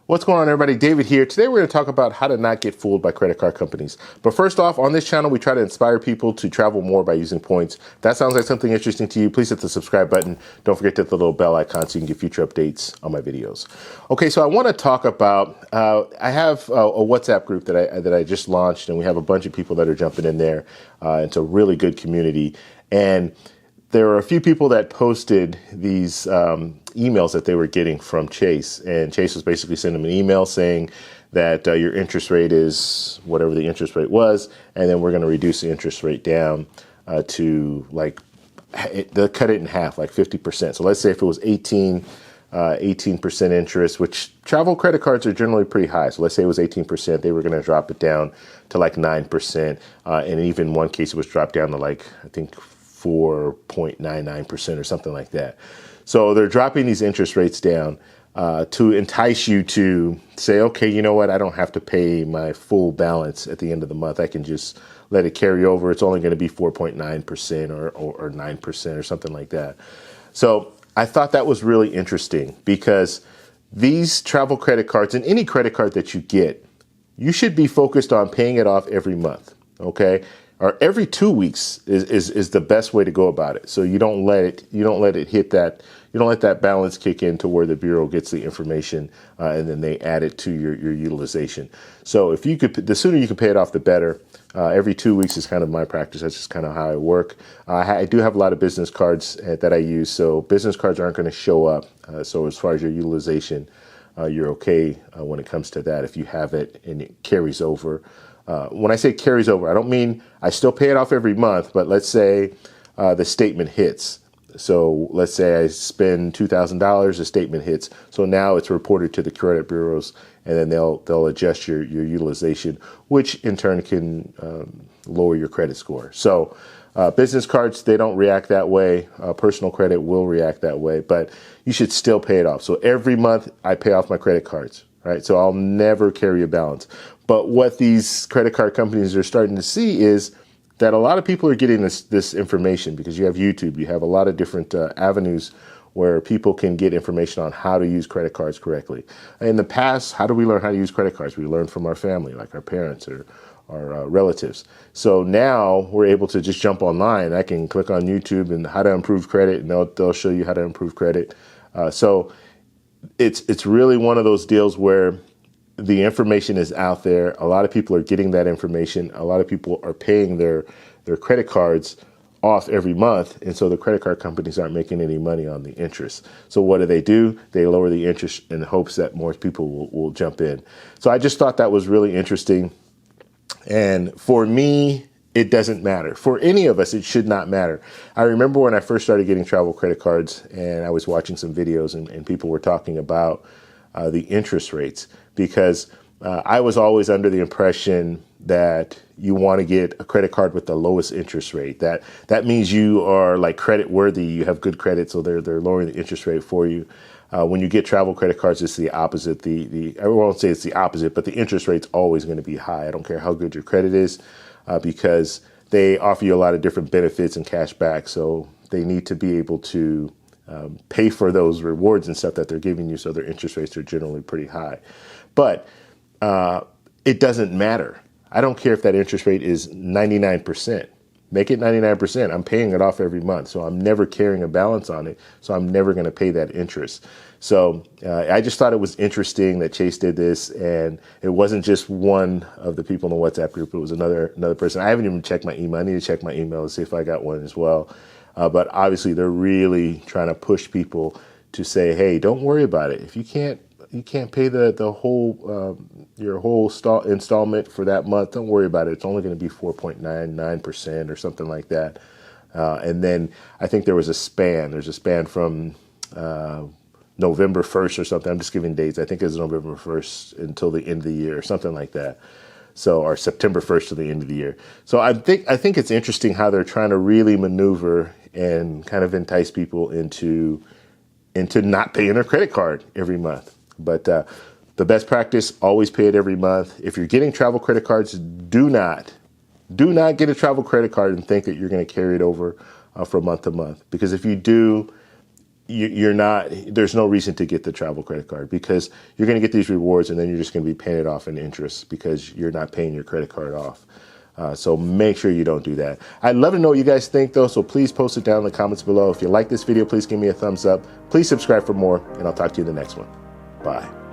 What's going on, everybody? David here. Today we're going to talk about how to not get fooled by credit card companies. But first off, on this channel, we try to inspire people to travel more by using points. If that sounds like something interesting to you, please hit the subscribe button. Don't forget to hit the little bell icon so you can get future updates on my videos. Okay, so I want to talk about, I have a WhatsApp group that I just launched, and we have a bunch of people that are jumping in there. It's a really good community. And there were a few people that posted these emails that they were getting from Chase, and Chase was basically sending them an email saying that your interest rate is whatever the interest rate was, and then we're going to reduce the interest rate down to like, they'll cut it in half, like 50%. So let's say if it was 18% interest, which travel credit cards are generally pretty high. So let's say it was 18%, they were going to drop it down to like 9%. And even in one case, it was dropped down to like, I think 4.99% or something like that. So they're dropping these interest rates down to entice you to say, okay, you know what? I don't have to pay my full balance at the end of the month. I can just let it carry over. It's only going to be 4.9% or 9% or something like that. So I thought that was really interesting because these travel credit cards and any credit card that you get, you should be focused on paying it off every month. Okay. Or every 2 weeks is the best way to go about it. So you don't let it hit that, you don't let that balance kick in to where the bureau gets the information and then they add it to your utilization. So if you could, the sooner you can pay it off, the better. Every 2 weeks is kind of my practice. That's just kind of how I work. I do have a lot of business cards that I use. So business cards aren't going to show up. So as far as your utilization, you're okay when it comes to that. If you have it and it carries over. When I say carries over, I don't mean I still pay it off every month, but let's say the statement hits. So let's say I spend $2,000, the statement hits. So now it's reported to the credit bureaus, and then they'll adjust your utilization, which in turn can lower your credit score. So business cards, they don't react that way. Personal credit will react that way, but you should still pay it off. So every month I pay off my credit cards, right? So I'll never carry a balance. But what these credit card companies are starting to see is that a lot of people are getting this information because you have YouTube, you have a lot of different avenues where people can get information on how to use credit cards correctly. In the past, how do we learn how to use credit cards? We learn from our family, like our parents or our relatives. So now we're able to just jump online. I can click on YouTube and how to improve credit, and they'll show you how to improve credit. So it's really one of those deals where the information is out there. A lot of people are getting that information. A lot of people are paying their credit cards off every month. And so the credit card companies aren't making any money on the interest. So what do? They lower the interest in hopes that more people will jump in. So I just thought that was really interesting. And for me, it doesn't matter. For any of us, it should not matter. I remember when I first started getting travel credit cards and I was watching some videos and people were talking about the interest rates, because I was always under the impression that you want to get a credit card with the lowest interest rate. That means you are like credit worthy, you have good credit, so they're lowering the interest rate for you. When you get travel credit cards, it's the opposite. I won't say it's the opposite, but the interest rate's always going to be high. I don't care how good your credit is, because they offer you a lot of different benefits and cash back. So they need to be able to pay for those rewards and stuff that they're giving you, so their interest rates are generally pretty high. But it doesn't matter. I don't care if that interest rate is 99%. Make it 99%. I'm paying it off every month, so I'm never carrying a balance on it, so I'm never going to pay that interest. So I just thought it was interesting that Chase did this, and it wasn't just one of the people in the WhatsApp group. It was another person. I haven't even checked my email. I need to check my email to see if I got one as well. But obviously, they're really trying to push people to say, "Hey, don't worry about it. If you can't pay the whole your whole installment for that month, don't worry about it. It's only going to be 4.99% or something like that." And then I think there was a span. There's a span from November 1st or something. I'm just giving dates. I think it's November 1st until the end of the year or something like that. So, or September 1st to the end of the year. So I think it's interesting how they're trying to really maneuver and kind of entice people into not paying their credit card every month. But the best practice, always pay it every month. If you're getting travel credit cards, do not get a travel credit card and think that you're going to carry it over from month to month. Because if you do, you're not, there's no reason to get the travel credit card, because you're going to get these rewards and then you're just going to be paying it off in interest because you're not paying your credit card off. So make sure you don't do that. I'd love to know what you guys think though, so please post it down in the comments below. If you like this video, please give me a thumbs up. Please subscribe for more, and I'll talk to you in the next one. Bye.